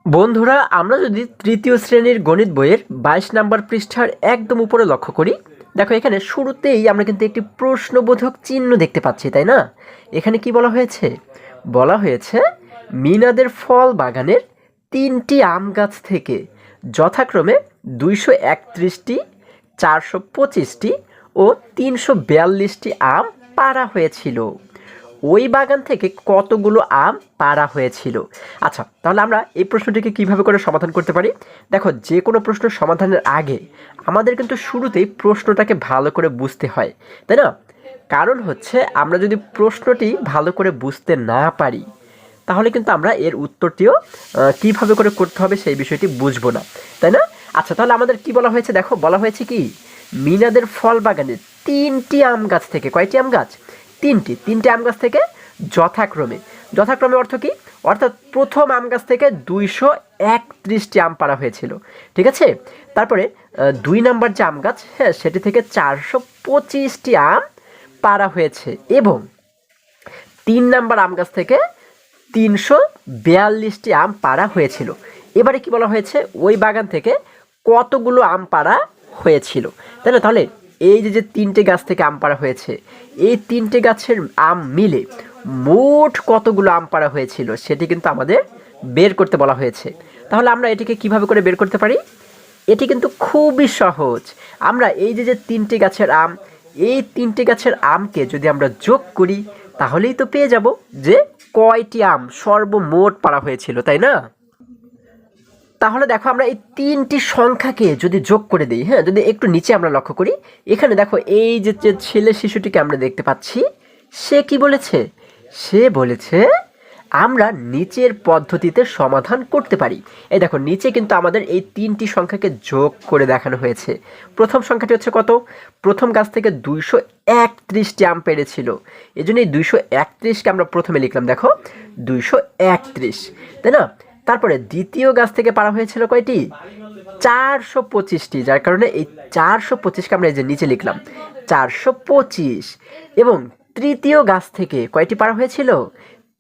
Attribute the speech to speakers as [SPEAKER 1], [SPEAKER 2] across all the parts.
[SPEAKER 1] বন্ধুরা, আমরা যদি তৃতীয় শ্রেণীর গণিত বইয়ের ২২ নাম্বার পৃষ্ঠার একদম উপরে লক্ষ্য করি, দেখো এখানে শুরুতেই আমরা কিন্তু একটি প্রশ্নবোধক চিহ্ন দেখতে পাচ্ছি, তাই না? এখানে কি বলা হয়েছে? বলা হয়েছে মিনাদের ফল বাগানের ৩টি আম গাছ থেকে যথাক্রমে ২৩১টি, ৪২৫টি ও ৩৪২টি আম পাড়া হয়েছিল। ওই বাগান থেকে কতগুলো আম পাড়া হয়েছিল? আচ্ছা, তাহলে আমরা এই প্রশ্নটিকে কিভাবে করে সমাধান করতে পারি? দেখো, যে কোনো প্রশ্ন সমাধানের আগে আমাদের কিন্তু শুরুতেই প্রশ্নটাকে ভালো করে বুঝতে হয়, তাই না? কারণ হচ্ছে আমরা যদি প্রশ্নটি ভালো করে বুঝতে না পারি, তাহলে কিন্তু আমরা এর উত্তরটিও কিভাবে করে করতে হবে সেই বিষয়টি বুঝবো না, তাই না? আচ্ছা, তাহলে আমাদের কি বলা হয়েছে? দেখো, বলা হয়েছে কি মিনাদের ফল বাগানে ৩টি আম গাছ থেকে, কয়টি আম গাছ? ৩টি আম গাছ থেকে যথাক্রমে, যথাক্রমে অর্থ কি? অর্থাৎ প্রথম আম গাছ থেকে ২৩১টি আম পাড়া হয়েছিল, ঠিক আছে? তারপরে ২ নাম্বার যে আম গাছ, হ্যাঁ, সেটি থেকে ৪২৫টি আম পাড়া হয়েছে এবং ৩ নাম্বার আম গাছ থেকে ৩৪২টি আম পাড়া হয়েছিল। এবারে কি বলা হয়েছে? ওই বাগান থেকে কতগুলো আম পাড়া হয়েছিল, তাই না? তাহলে এই যে ৩টে গাছ থেকে আম পাড়া হয়েছে, এই ৩টে গাছের আম মিলে মোট কতগুলো আম পাড়া হয়েছিল সেটি কিন্তু আমাদের বের করতে বলা হয়েছে। তাহলে আমরা এটিকে কিভাবে করে বের করতে পারি? এটি কিন্তু খুবই সহজ। আমরা এই যে ৩টে গাছের আম, এই ৩টে গাছের আমকে যদি আমরা যোগ করি, তাহলেই তো পেয়ে যাব যে কয়টি আম সর্বমোট পাড়া হয়েছিল, তাই না? তাহলে দেখো, আমরা এই ৩টি সংখ্যাকে যদি যোগ করে দিই, হ্যাঁ, যদি একটু নিচে আমরা লক্ষ্য করি, এখানে দেখো এই যে ছেলে শিশুটিকে আমরা দেখতে পাচ্ছি, সে কি বলেছে? সে বলেছে আমরা নিচের পদ্ধতিতে সমাধান করতে পারি। এই দেখো, নিচে কিন্তু আমাদের এই ৩টি সংখ্যাকে যোগ করে দেখানো হয়েছে। প্রথম সংখ্যাটি হচ্ছে কত? প্রথম গাছ থেকে ২৩১টি আম পেড়েছিল, এই জন্য এই ২৩১কে আমরা প্রথমে লিখলাম, দেখো ২৩১, তাই না? তারপরে দ্বিতীয় গাছ থেকে পাড়া হয়েছিল কয়টি? ৪২৫টি, যার কারণে এই ৪২৫কে আমরা এই যে নিচে লিখলাম ৪২৫। এবং তৃতীয় গাছ থেকে কয়টি পাড়া হয়েছিল?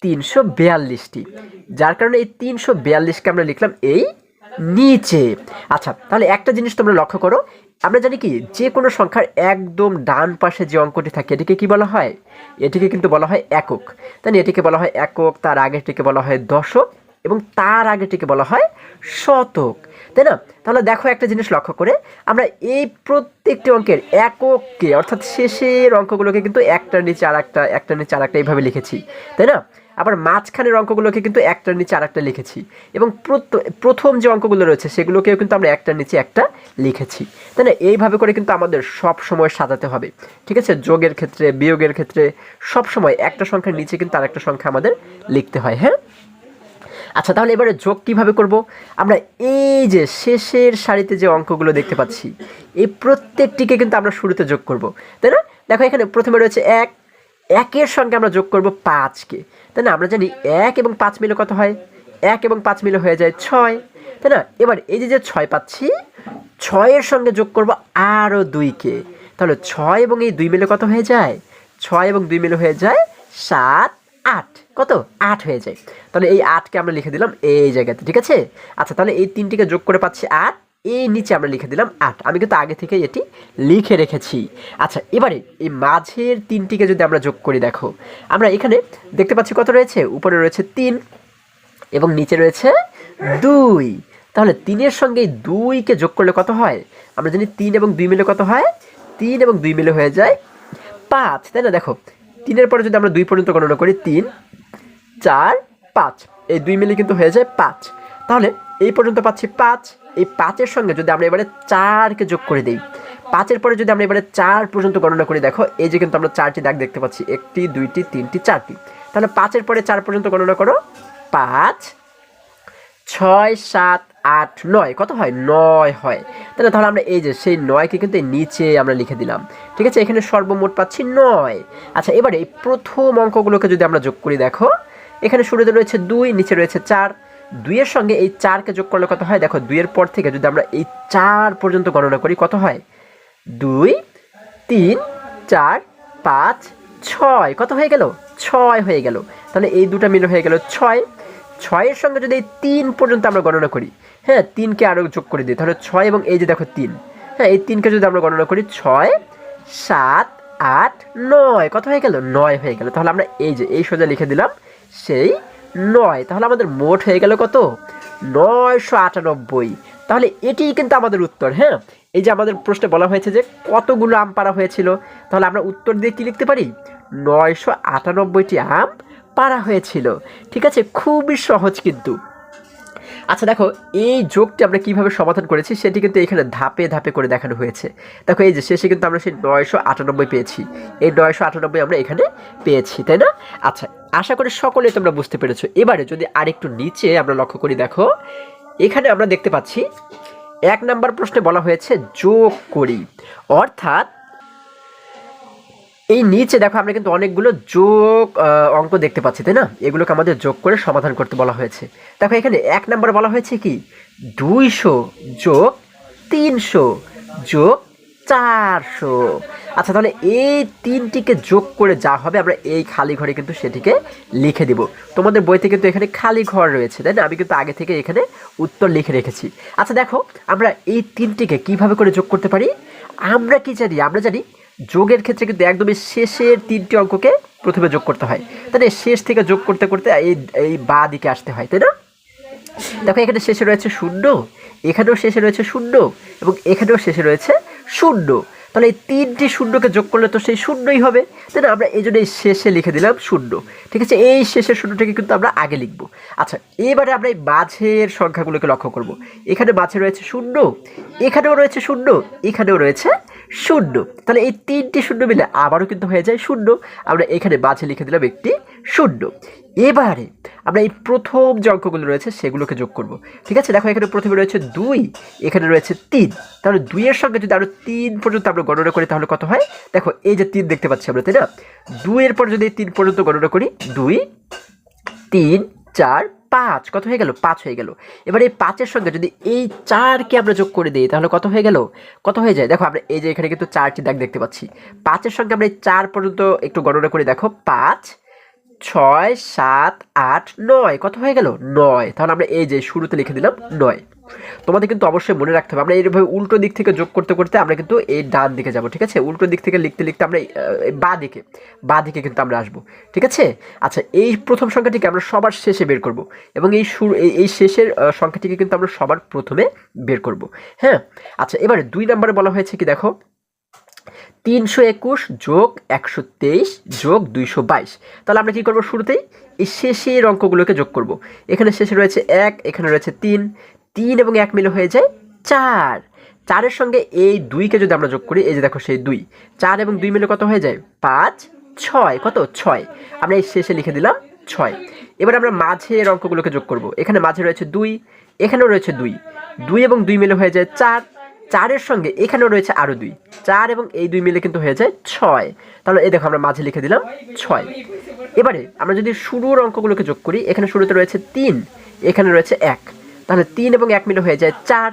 [SPEAKER 1] ৩৪২টি, যার কারণে এই ৩৪২কে আমরা লিখলাম এই নিচে। আচ্ছা, তাহলে একটা জিনিস তোমরা লক্ষ্য করো, আমরা জানি কি যে কোনো সংখ্যার একদম ডান পাশে যে অঙ্কটি থাকে এটিকে কি বলা হয়? এটিকে কিন্তু বলা হয় একক, তাই না? এটিকে বলা হয় একক, তার আগেরটিকে বলা হয় দশক এবং তার আগেরটিকে বলা হয় শতক, তাই না? তাহলে দেখো, একটা জিনিস লক্ষ্য করে আমরা এই প্রত্যেকটি অঙ্কের একককে, অর্থাৎ শেষের অঙ্কগুলোকে কিন্তু একটার নিচে আর একটা, একটার নিচে আর একটা এইভাবে লিখেছি, তাই না? আবার মাঝখানের অঙ্কগুলোকে কিন্তু একটার নিচে আর একটা লিখেছি এবং প্রথম যে অঙ্কগুলো রয়েছে সেগুলোকেও কিন্তু আমরা একটার নিচে একটা লিখেছি, তাই না? এইভাবে করে কিন্তু আমাদের সব সময় সাজাতে হবে, ঠিক আছে? যোগের ক্ষেত্রে, বিয়োগের ক্ষেত্রে সব সময় একটা সংখ্যার নিচে কিন্তু আর একটা সংখ্যা আমাদের লিখতে হয়, হ্যাঁ? আচ্ছা, তাহলে এবারে যোগ কিভাবে করব? আমরা এই যে শেষের সারিতে যে অঙ্কগুলো দেখতে পাচ্ছি, এই প্রত্যেকটিকে কিন্তু আমরা শুরুতে যোগ করব, তাই না? দেখো, এখানে প্রথমে রয়েছে ১, একের সঙ্গে আমরা যোগ করব ৫কে, তাই না? আমরা জানি ১ এবং ৫ মিলে কত হয়? ১ এবং ৫ মিলে হয়ে যায় ৬, তাই না? এবার এই যে ৬ পাচ্ছি, ৬-এর সঙ্গে যোগ করব আরও ২কে, তাহলে ৬ এবং এই ২ মিলে কত হয়ে যায়? ৬ এবং ২ মিলে হয়ে যায় ৭, ৮, কত? ৮ হয়ে যায়। তাহলে এই ৮কে আমরা লিখে দিলাম এই জায়গাতে, ঠিক আছে? আচ্ছা, তাহলে এই ৩টিকে যোগ করে পাচ্ছি ৮, এই নিচে আমরা লিখে দিলাম ৮। আমি কিন্তু আগে থেকে এটি লিখে রেখেছি। আচ্ছা, এবারে এই মাঝের ৩টিকে যদি আমরা যোগ করি, দেখো আমরা এখানে দেখতে পাচ্ছি কত রয়েছে? উপরে রয়েছে ৩ এবং নিচে রয়েছে ২। তাহলে ৩-এর সঙ্গে এই ২কে যোগ করলে কত হয়? আমরা জানি ৩ এবং ২ মিলে কত হয়? ৩ এবং ২ মিলে হয়ে যায় ৫, তাই না? দেখো, ৩-এর পরে যদি আমরা ২ পর্যন্ত গণনা করি, ৩, ৪, ৫, এই ২ মিলে কিন্তু হয়ে যায় ৫। তাহলে এই পর্যন্ত পাচ্ছি ৫। এই ৫-এর সঙ্গে যদি আমরা এবারে ৪কে যোগ করে দিই, ৫-এর পরে যদি আমরা এবারে ৪ পর্যন্ত গণনা করি, দেখো এই যে কিন্তু আমরা ৪টি দাগ দেখতে পাচ্ছি, ১টি, ২টি, 3টি, ৪টি। তাহলে ৫-এর পরে ৪ পর্যন্ত গণনা করো, ৫, ৬, ৭, ৮, ৯, কত হয়? ৯ হয়, তাই না? তাহলে আমরা এই যে সেই ৯কে কিন্তু এই নিচে আমরা লিখে দিলাম, ঠিক আছে? এখানে সর্বমোট পাচ্ছি ৯। আচ্ছা, এবারে এই প্রথম অঙ্কগুলোকে যদি আমরা যোগ করি, দেখো এখানে শুরুতে রয়েছে ২, নিচে রয়েছে ৪, ২-এর সঙ্গে এই ৪কে যোগ করলে কত হয়? দেখো ২-এর পর থেকে যদি আমরা এই ৪ পর্যন্ত গণনা করি, কত হয়? ২, ৩, ৪, ৫, ৬, কত হয়ে গেল? ৬ হয়ে গেল। তাহলে এই দুটো মিলে হয়ে গেল ৬। ছয়ের সঙ্গে যদি এই 3 পর্যন্ত আমরা গণনা করি, হ্যাঁ 3কে আরও যোগ করে দিই, তাহলে 6 এবং এই যে দেখো 3, হ্যাঁ এই 3কে যদি আমরা গণনা করি 6 7 8 9, কত হয়ে গেল? 9 হয়ে গেল। তাহলে আমরা এই যে এই সোজা লিখে দিলাম সেই 9। তাহলে আমাদের মোট হয়ে গেল কত? 998। তাহলে এটিই কিন্তু আমাদের উত্তর। হ্যাঁ, এই যে আমাদের প্রশ্নে বলা হয়েছে যে কতগুলো আম পাড়া হয়েছিল, তাহলে আমরা উত্তর দিয়ে কী লিখতে পারি? 998টি আম পাড়া হয়েছিল। ঠিক আছে, খুবই সহজ কিন্তু। আচ্ছা দেখো, এই যোগটি আমরা কিভাবে সমাধান করেছি সেটি কিন্তু এখানে ধাপে ধাপে করে দেখানো হয়েছে। দেখো এই যে শেষে কিন্তু আমরা সেই 998 পেয়েছি, এই 998 আমরা এখানে পেয়েছি, তাই না? আচ্ছা, আশা করি সকলে তোমরা বুঝতে পেরেছো। এবারে যদি আরেকটু নিচে আমরা লক্ষ্য করি, দেখো এখানে আমরা দেখতে পাচ্ছি 1 নাম্বার প্রশ্নে বলা হয়েছে যোগ করি, অর্থাৎ এই নিচে দেখো আমরা কিন্তু অনেকগুলো যোগ অঙ্ক দেখতে পাচ্ছি, তাই না? এগুলোকে আমাদের যোগ করে সমাধান করতে বলা হয়েছে। দেখো এখানে 1 নাম্বার বলা হয়েছে কি 200 যোগ 300 যোগ 400। আচ্ছা, তাহলে এই তিনটিকে যোগ করে যা হবে আমরা এই খালি ঘরে কিন্তু সেটিকে লিখে দিব। তোমাদের বইতে কিন্তু এখানে খালি ঘর রয়েছে, তাই না? আমি কিন্তু আগে থেকে এখানে উত্তর লিখে রেখেছি। আচ্ছা দেখো, আমরা এই তিনটিকে কিভাবে করে যোগ করতে পারি? আমরা কি জানি? আমরা জানি যোগের ক্ষেত্রে কিন্তু একদমই শেষের 3টি অঙ্ককে প্রথমে যোগ করতে হয়, তাই না? শেষ থেকে যোগ করতে করতে এই বা দিকে আসতে হয়, তাই না? দেখো এখানে শেষে রয়েছে 0, এখানেও শেষে রয়েছে 0 এবং এখানেও শেষে রয়েছে 0। তাহলে এই 3টি শূন্যকে যোগ করলে তো সেই 0ই হবে, তাই না? আমরা এই জন্য এই শেষে লিখে দিলাম 0। ঠিক আছে, এই শেষের 0টাকে কিন্তু আমরা আগে লিখবো। আচ্ছা, এবারে আমরা এই মাঝের সংখ্যাগুলোকে লক্ষ্য করব। এখানে মাঝে রয়েছে 0, এখানেও রয়েছে 0, এখানেও রয়েছে 0। তাহলে এই 3টি 0 মিলে আবারও কিন্তু হয়ে যায় 0। আমরা এখানে মাঝে লিখে দিলাম একটি 0। এবারে আমরা এই প্রথম যে অঙ্কগুলো রয়েছে সেগুলোকে যোগ করব। ঠিক আছে, দেখো এখানে প্রথমে রয়েছে 2, এখানে রয়েছে 3। তাহলে 2 এর সঙ্গে যদি আরও 3 পর্যন্ত আমরা গণনা করি তাহলে কত হয়? দেখো এই যে 3 দেখতে পাচ্ছি আমরা, তাই না? 2 এর পর যদি 3 পর্যন্ত গণনা করি, 2 3 4 5, কত হয়ে গেল? 5 হয়ে গেল। এবার এই 5-এর সঙ্গে যদি এই 4কে আমরা যোগ করে দিই তাহলে কত হয়ে গেল? কত হয়ে যায়? দেখো আমরা এই যে এখানে কিন্তু 4টি দাগ দেখতে পাচ্ছি। 5-এর সঙ্গে আমরা এই 4 পর্যন্ত একটু গণনা করে দেখো, 5 6 7 8 9, কত হয়ে গেল? 9। তাহলে আমরা এই যে শুরুতে লিখে দিলাম 9। তোমাদের কিন্তু অবশ্যই মনে রাখতে হবে, আমরা এইভাবে উল্টো দিক থেকে যোগ করতে করতে আমরা কিন্তু এই ডান দিকে যাব। ঠিক আছে, উল্টো দিক থেকে লিখতে লিখতে আমরা বা দিকে কিন্তু আমরা আসবো। ঠিক আছে, আচ্ছা এই প্রথম সংখ্যাটিকে আমরা সবার শেষে বের করব এবং এই শেষের সংখ্যাটিকে কিন্তু আমরা সবার প্রথমে বের করব। হ্যাঁ, আচ্ছা এবারে 2 নম্বরে বলা হয়েছে কি দেখো 321 যোগ 123 যোগ 222। তাহলে আমরা কি করব? শুরুতেই এই শেষের অঙ্কগুলোকে যোগ করব। এখানে শেষে রয়েছে 1, এখানে রয়েছে 3, 3 এবং 1 মিলে হয়ে যায় 4। 4-এর সঙ্গে এই 2কে যদি আমরা যোগ করি, এই যে দেখো সেই 2, 4 এবং 2 মিলে কত হয়ে যায়? 5 6, কত? 6। আমরা এই শেষে লিখে দিলাম 6। এবার আমরা মাঝের অঙ্কগুলোকে যোগ করব। এখানে মাঝে রয়েছে 2, এখানেও রয়েছে 2, 2 এবং 2 মিলে হয়ে যায় 4। 4-এর সঙ্গে এখানেও রয়েছে আরও 2, 4 এবং এই 2 মিলে কিন্তু হয়ে যায় 6। তাহলে এই দেখো আমরা মাঝে লিখে দিলাম 6। এবারে আমরা যদি শুরুর অঙ্কগুলোকে যোগ করি, এখানে শুরুতে রয়েছে 3, এখানে রয়েছে 1, তাহলে 3 এবং 1 মিলে হয়ে যায় 4।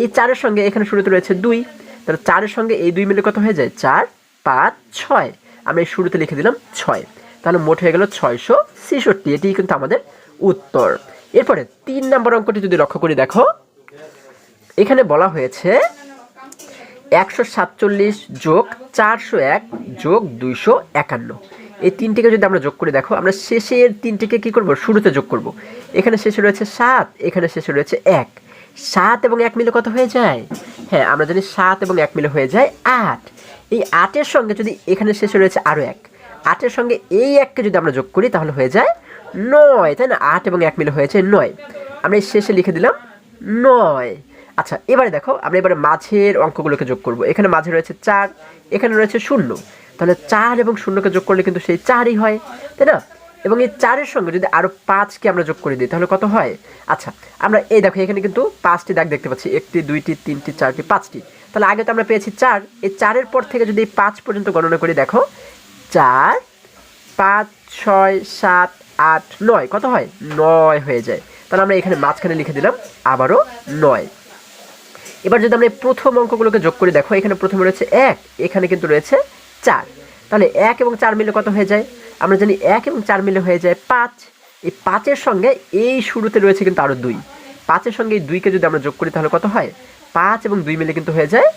[SPEAKER 1] এই 4-এর সঙ্গে এখানে শুরুতে রয়েছে 2, তাহলে 4-এর সঙ্গে এই 2 মিলে কত হয়ে যায়? 4 5 6। আমরা এই শুরুতে লিখে দিলাম 6। তাহলে মোট হয়ে গেল 666। এটিই কিন্তু আমাদের উত্তর। এরপরে 3 নম্বর অঙ্কটি যদি লক্ষ্য করি, দেখো এখানে বলা হয়েছে 147 যোগ 401 যোগ 251। এই তিনটিকে যদি আমরা যোগ করে দেখো, আমরা শেষের 3টিকে কি করব? শুরুতে যোগ করব। এখানে শেষে রয়েছে 7, এখানে শেষে রয়েছে 1, 7 এবং 1 মিলে কত হয়ে যায়? হ্যাঁ, আমরা জানি 7 এবং 1 মিলে হয়ে যায় 8। এই 8-এর সঙ্গে যদি এখানে শেষে রয়েছে আরও 1, 8-এর সঙ্গে এই 1কে যদি আমরা যোগ করি তাহলে হয়ে যায় 9, তাই না? 8 এবং 1 মিলে হয়ে যায় 9। আমরা এই শেষে লিখে দিলাম 9। আচ্ছা এবারে দেখো আমরা এবারে মাঝের অঙ্কগুলোকে যোগ করব। এখানে মাঝে রয়েছে 4, এখানে রয়েছে 0, তাহলে 4 এবং 0কে যোগ করলে কিন্তু সেই 4ই হয়, তাই না? এবং এই 4-এর সঙ্গে যদি আরও 5কে আমরা যোগ করে দিই তাহলে কত হয়? আচ্ছা আমরা এই দেখো এখানে কিন্তু 5টি দাগ দেখতে পাচ্ছি, 1টি 2টি 3টি 4টি 5টি। তাহলে আগে তো আমরা পেয়েছি 4, এই 4-এর পর থেকে যদি 5 পর্যন্ত গণনা করি, দেখো 4 5 6 7 8 9, কত হয়? 9 হয়ে যায়। তাহলে আমরা এখানে মাঝখানে লিখে দিলাম আবারও 9। এবার যদি আমরা প্রথম অঙ্কগুলোকে যোগ করি, দেখো এখানে প্রথমে রয়েছে 1, এখানে কিন্তু রয়েছে 4, তাহলে 1 এবং 4 মিলে কত হয়ে যায়? আমরা জানি 1 এবং 4 মিলে হয়ে যায় 5। এই 5-এর সঙ্গে এই শুরুতে রয়েছে কিন্তু আরও 2, 5-এর সঙ্গে এই 2কে যদি আমরা যোগ করি তাহলে কত হয়, 5 এবং 2 মিলে কিন্তু হয়ে যায়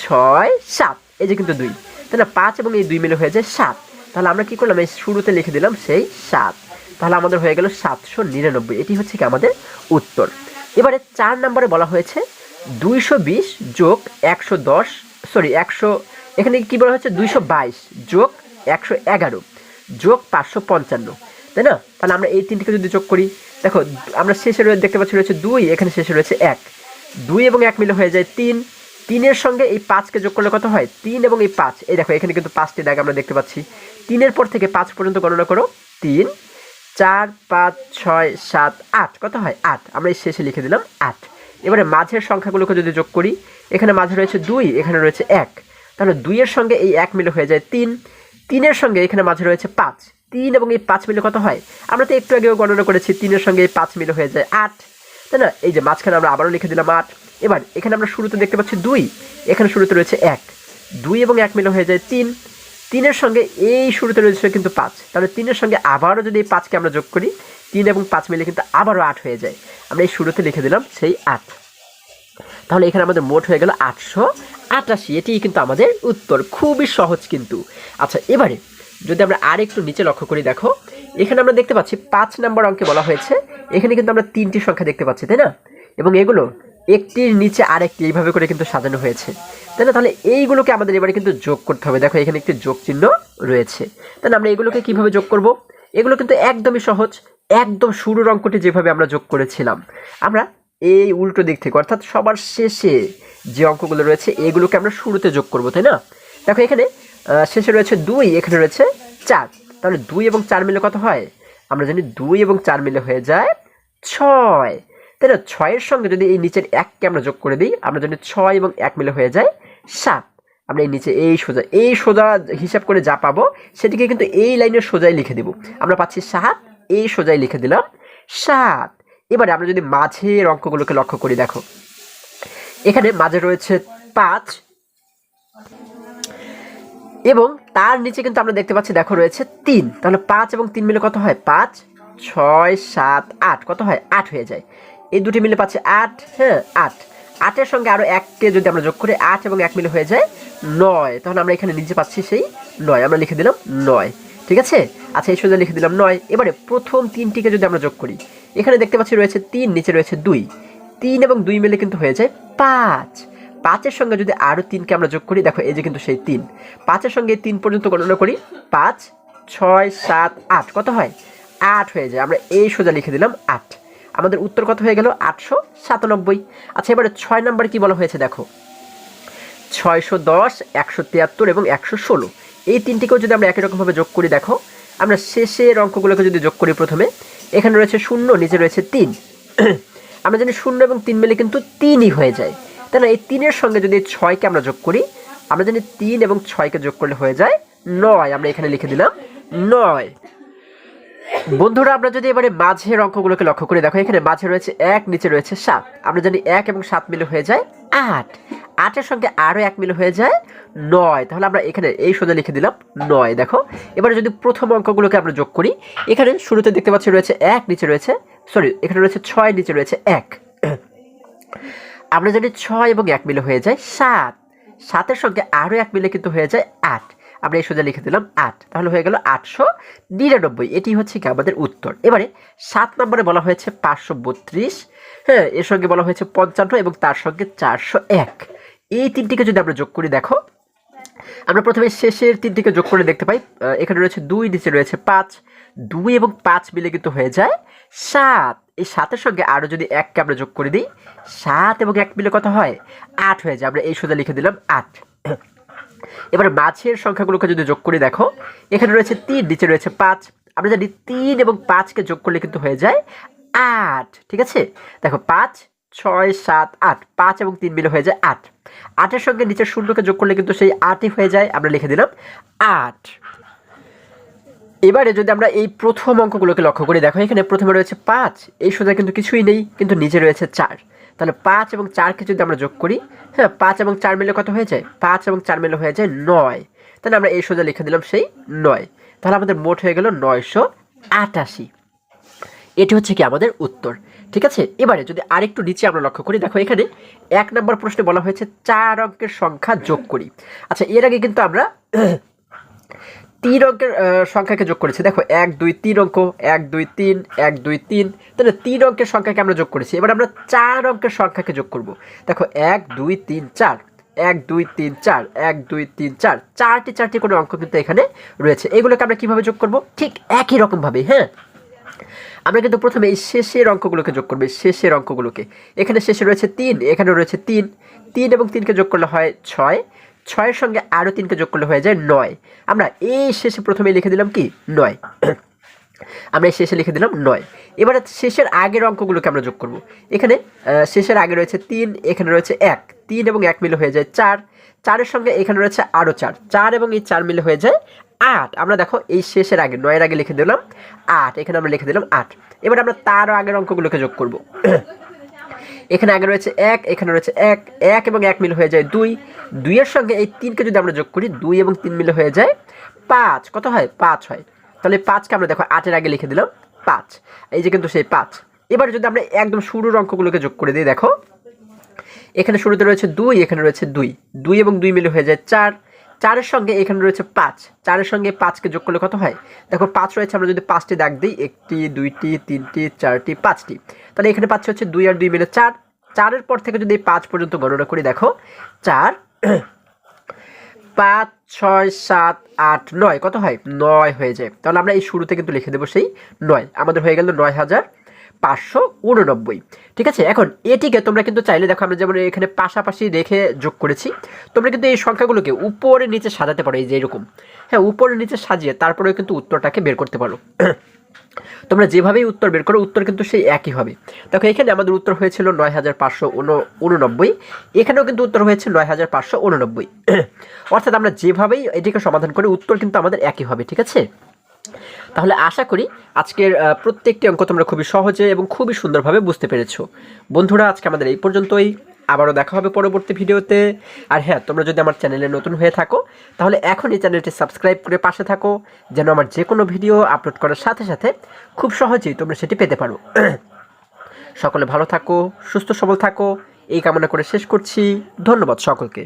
[SPEAKER 1] 6, 7, এই যে কিন্তু 2, তাই না, 5 এবং এই 2 মিলে হয়ে যায় 7। তাহলে আমরা কী করলাম, এই শুরুতে লিখে দিলাম সেই 7, তাহলে আমাদের হয়ে গেল 799। এটি হচ্ছে কি আমাদের উত্তর। এবারে 4 নম্বরে বলা হয়েছে 220 যোগ 110, সরি 100, এখানে কী বলা হচ্ছে 222 যোগ 111 যোগ 555, তাই না। তাহলে আমরা এই তিনটিকে যদি যোগ করি, দেখো আমরা শেষে দেখতে পাচ্ছি রয়েছে 2, এখানে শেষে রয়েছে 1, 2 এবং 1 মিলে হয়ে যায় 3, 3-এর সঙ্গে এই 5কে যোগ করলে কত হয়, 3 এবং এই 5, এই দেখো এখানে কিন্তু 5টি দাগ আমরা দেখতে পাচ্ছি। 3-এর পর থেকে 5 পর্যন্ত গণনা করো, 3, 4, 5, 6, 7, 8, কত হয় 8, আমরা এই শেষে লিখে দিলাম 8। এবারে মাঝের সংখ্যাগুলোকে যদি যোগ করি, এখানে মাঝে রয়েছে 2, এখানে রয়েছে 1, তাহলে 2-এর সঙ্গে এই 1 মিলে হয়ে যায় 3, 3-এর সঙ্গে এখানে মাঝে রয়েছে 5, 3 এবং এই 5 মিলে কত হয়, আমরা তো একটু আগেও গণনা করেছি 3-এর সঙ্গে এই 5 মিলে হয়ে যায় 8, তাই না। এই যে মাঝখানে আমরা আবারও লিখে দিলাম 8। এবার এখানে আমরা শুরুতে দেখতে পাচ্ছি 2, এখানে শুরুতে রয়েছে 1, 2 এবং 1 মিলে হয়ে যায় 3, 3-এর সঙ্গে এই শুরুতে রয়েছে কিন্তু 5, তাহলে 3-এর সঙ্গে আবারও যদি এই 5কে আমরা যোগ করি, 3 এবং 5 মিলে কিন্তু আবারও 8 হয়ে যায়, আমরা এই শুরুতে লিখে দিলাম সেই 8। তাহলে এখানে আমাদের মোট হয়ে গেল 888, এটিই কিন্তু আমাদের উত্তর। খুবই সহজ কিন্তু। আচ্ছা, এবারে যদি আমরা আর একটু নিচে লক্ষ্য করি, দেখো এখানে আমরা দেখতে পাচ্ছি 5 নম্বর অঙ্কে বলা হয়েছে, এখানে কিন্তু আমরা 3টি সংখ্যা দেখতে পাচ্ছি, তাই না, এবং এগুলো একটির নিচে আরেকটি এইভাবে করে কিন্তু সাজানো হয়েছে, তাই না। তাহলে এইগুলোকে আমাদের এবারে কিন্তু যোগ করতে হবে। দেখো এখানে একটি যোগ চিহ্ন রয়েছে, তাহলে আমরা এগুলোকে কিভাবে যোগ করব, এগুলো কিন্তু একদমই সহজ। একদম শুরুর অঙ্কটি যেভাবে আমরা যোগ করেছিলাম, আমরা এই উল্টো দিক থেকে, অর্থাৎ সবার শেষে যে অঙ্কগুলো রয়েছে এগুলোকে আমরা শুরুতে যোগ করব, তাই না। দেখো এখানে শেষে রয়েছে 2, এখানে রয়েছে 4, তাহলে 2 এবং 4 মিলে কত হয়, আমরা জানি 2 এবং 4 মিলে হয়ে যায় 6, তাই না। 6-এর সঙ্গে যদি এই নিচের 1কে আমরা যোগ করে দিই, আমরা জানি 6 এবং 1 মিলে হয়ে যায় 7, আমরা এই নিচে এই সোজা হিসাব করে যা পাবো সেটিকে কিন্তু এই লাইনের সোজাই লিখে দেব। আমরা পাচ্ছি 7, এই সোজাই লিখে দিলাম 7। এবারে আমরা যদি মাঝের অঙ্কগুলোকে লক্ষ্য করি, দেখো এখানে মাঝে রয়েছে 5 এবং তার নিচে কিন্তু আমরা দেখতে পাচ্ছি, দেখো রয়েছে 3, তাহলে 5 এবং 3 মিলে কত হয়, 5, 6, 7, 8, কত হয় 8 হয়ে যায়। এই দুটি মিলে পাচ্ছি 8, হ্যাঁ 8, 8-এর সঙ্গে আরও 1কে যদি আমরা যোগ করি, 8 এবং 1 মিলে হয়ে যায় 9, তাহলে আমরা এখানে নিচে পাচ্ছি সেই 9, আমরা লিখে দিলাম 9, ঠিক আছে। আচ্ছা, এই সোজা লিখে দিলাম 9। এবারে প্রথম 3টিকে যদি আমরা যোগ করি, এখানে দেখতে পাচ্ছি রয়েছে 3, নিচে রয়েছে 2, 3 এবং 2 মিলে কিন্তু হয়ে যায় 5, 5-এর সঙ্গে যদি আরও 3কে আমরা যোগ করি, দেখো এই যে কিন্তু সেই 3, 5-এর সঙ্গে 3 পর্যন্ত গণনা করি, 5, 6, 7, 8, কত হয় 8 হয়ে যায়, আমরা এই সোজা লিখে দিলাম 8। আমাদের উত্তর কত হয়ে গেল, 897। আচ্ছা, এবারে 6 নাম্বার কি বলা হয়েছে, দেখো 610, 173 এবং 116, এই তিনটিকেও যদি আমরা একই রকমভাবে যোগ করি, দেখো আমরা শেষের অঙ্কগুলোকে যদি যোগ করি, প্রথমে এখানে রয়েছে 0, নিচে রয়েছে 3, আমরা জানি 0 এবং 3 মিলে কিন্তু 3ই হয়ে যায়, তাই না। এই 3-এর সঙ্গে যদি 6কে আমরা যোগ করি, আমরা জানি 3 এবং 6কে যোগ করলে হয়ে যায় 9, আমরা এখানে লিখে দিলাম 9। বন্ধুরা, আমরা যদি এবারে মাঝের অঙ্কগুলোকে লক্ষ্য করি, দেখো এখানে মাঝে রয়েছে 1, নিচে রয়েছে 7, আমরা জানি 1 এবং 7 মিলে হয়ে যায় 8, 8-এর সঙ্গে আরও 1 মিলে হয়ে যায় 9, তাহলে আমরা এখানে এই সোজা লিখে দিলাম 9। দেখো এবারে যদি প্রথম অঙ্কগুলোকে আমরা যোগ করি, এখানে শুরুতে দেখতে পাচ্ছি রয়েছে 1, নিচে রয়েছে, সরি এখানে রয়েছে 6, নিচে রয়েছে 1, আমরা জানি 6 এবং 1 মিলে হয়ে যায় 7, 7-এর সঙ্গে আরও 1 মিলে কিন্তু হয়ে যায় 8, আমরা এই সোজা লিখে দিলাম 8, তাহলে হয়ে গেল 899। এটি হচ্ছে কি আমাদের উত্তর। এবারে 7 নম্বরে বলা হয়েছে 532, হ্যাঁ এর সঙ্গে বলা হয়েছে 55 এবং তার সঙ্গে 401, এই তিনটিকে যদি আমরা যোগ করি, দেখো আমরা প্রথমে শেষের 3টিকে যোগ করে দেখতে পাই, এখানে রয়েছে 2, নিচে রয়েছে 5, 2 এবং 5 মিলে কিন্তু হয়ে যায় 7, এই 7-এর সঙ্গে আরও যদি 1কে আমরা যোগ করে দিই, 7 এবং 1 মিলে কত হয় 8 হয়ে যায়, আমরা এই সোজা লিখে দিলাম 8। এবার মাঝের সংখ্যাগুলোকে যদি যোগ করি, দেখো এখানে রয়েছে 3, নিচে রয়েছে 5, আমরা জানি 3 এবং 5কে যোগ করলে কিন্তু হয়ে যায় 8, ঠিক আছে। দেখো 5, 6, 7, 8, 5 এবং 3 মিলে হয়ে যায় 8, 8-এর সঙ্গে নিচের 0কে যোগ করলে কিন্তু সেই 8ই হয়ে যায়, আমরা লিখে দিলাম 8। এবারে যদি আমরা এই প্রথম অঙ্কগুলোকে লক্ষ্য করি, দেখো এখানে প্রথমে রয়েছে 5, এই সোজা কিন্তু কিছুই নেই, কিন্তু নিচে রয়েছে 4, তাহলে 5 এবং 4কে যদি আমরা যোগ করি, হ্যাঁ 5 এবং 4 মিলে কত হয়ে যায়, 5 এবং 4 মিলে হয়ে যায় 9, তাহলে আমরা এই সোজা লিখে দিলাম সেই 9, তাহলে আমাদের মোট হয়ে গেল 988। এটি হচ্ছে কি আমাদের উত্তর। ঠিক আছে, এবারে যদি আরেকটু নিচে আমরা লক্ষ্য করি, দেখো এখানে 1 নম্বর প্রশ্নে বলা হয়েছে 4 অঙ্কের সংখ্যা যোগ করি। আচ্ছা, এর আগে কিন্তু আমরা 3 অঙ্কের সংখ্যাকে যোগ করেছি। দেখো 1 2 3 অঙ্ক, 1 2 3 1 2 3, তাহলে 3 অঙ্কের সংখ্যাকে আমরা যোগ করেছি। এবার আমরা 4 অঙ্কের সংখ্যাকে যোগ করব। দেখো 1 2 3 4, 1 2 3 4, 1 2 3 4, চারটি করে অঙ্ক কিন্তু এখানে রয়েছে। এগুলোকে আমরা কিভাবে যোগ করব? ঠিক একই রকমভাবে। হ্যাঁ, আমরা কিন্তু প্রথমে এই শেষের অঙ্কগুলোকে যোগ করবো, শেষের অঙ্কগুলোকে। এখানে শেষে রয়েছে 3, এখানে রয়েছে 3, 3 এবং 3কে যোগ করলে হয় 6, 6-এর সঙ্গে আরও 3কে যোগ করলে হয়ে যায় 9। আমরা এই শেষে প্রথমে লিখে দিলাম কি 9, আমরা এই শেষে লিখে দিলাম 9। এবারে শেষের আগের অঙ্কগুলোকে আমরা যোগ করব। এখানে শেষের আগে রয়েছে 3, এখানে রয়েছে 1, 3 এবং 1 মিলে হয়ে যায় 4, 4-এর সঙ্গে এখানে রয়েছে আরও 4, 4 এবং এই 4 মিলে হয়ে যায় 8। আমরা দেখো এই শেষের আগে 9-এর আগে লিখে দিলাম 8, এখানে আমরা লিখে দিলাম 8। এবার আমরা তারও আগের অঙ্কগুলোকে যোগ করব। এখানে আগে রয়েছে 1, এখানে রয়েছে 1, 1 এবং 1 মিলে হয়ে যায় 2, 2-এর সঙ্গে এই 3কে যদি আমরা যোগ করি, 2 এবং 3 মিলে হয়ে যায় 5। কত হয়? 5 হয়। তাহলে 5কে আমরা দেখো 8-এর আগে লিখে দিলাম 5, এই যে কিন্তু সেই 5। এবার যদি আমরা একদম শুরুর অঙ্কগুলোকে যোগ করে দিই, দেখো এখানে শুরুতে রয়েছে 2, এখানে রয়েছে 2, 2 এবং 2 মিলে হয়ে যায় 4, 4-এর সঙ্গে এখানে রয়েছে 5, 4-এর সঙ্গে 5কে যোগ করলে কত হয়? দেখো 5 রয়েছে, আমরা যদি 5টি দাগ দিই, 1টি 2টি 3টি 4টি 5টি, তাহলে এখানে পাচ্ছি হচ্ছে 2 আর 2 মিলে 4, 4-এর পর থেকে যদি 5 পর্যন্ত গণনা করি, দেখো 4 5 6 7 8 9, কত হয়? 9 হয়ে যায়। তাহলে আমরা এই শুরুতে কিন্তু লিখে দেবো সেই 9, আমাদের হয়ে গেল 9589। ঠিক আছে, এখন এটিকে তোমরা কিন্তু চাইলে, দেখো আমরা যেমন এখানে পাশাপাশি রেখে যোগ করেছি, তোমরা কিন্তু এই সংখ্যাগুলোকে উপরে নিচে সাজাতে পারো, এই যে এরকম। হ্যাঁ, উপরে নিচে সাজিয়ে তারপরেও কিন্তু উত্তরটাকে বের করতে পারো। তোমরা যেভাবেই উত্তর বের করো, উত্তর কিন্তু সেই একই হবে। দেখো এখানে আমাদের উত্তর হয়েছিল 9589, এখানেও কিন্তু উত্তর হয়েছে 9589। অর্থাৎ আমরা যেভাবেই এটিকে সমাধান করি, উত্তর কিন্তু আমাদের একই হবে। ঠিক আছে, তাহলে আশা করি আজকের প্রত্যেকটি অঙ্ক তোমরা খুবই সহজে এবং খুবই সুন্দরভাবে বুঝতে পেরেছো। বন্ধুরা, আজকে আমাদের এই পর্যন্তই, আবারও দেখা হবে পরবর্তী ভিডিওতে। আর হ্যাঁ, তোমরা যদি আমার চ্যানেলে নতুন হয়ে থাকো, তাহলে এখন এই চ্যানেলটি সাবস্ক্রাইব করে পাশে থাকো, যেন আমার যে কোনো ভিডিও আপলোড করার সাথে সাথে খুব সহজেই তোমরা সেটি পেতে পারো। সকলে ভালো থাকো, সুস্থ সবল থাকো, এই কামনা করে শেষ করছি। ধন্যবাদ সকলকে।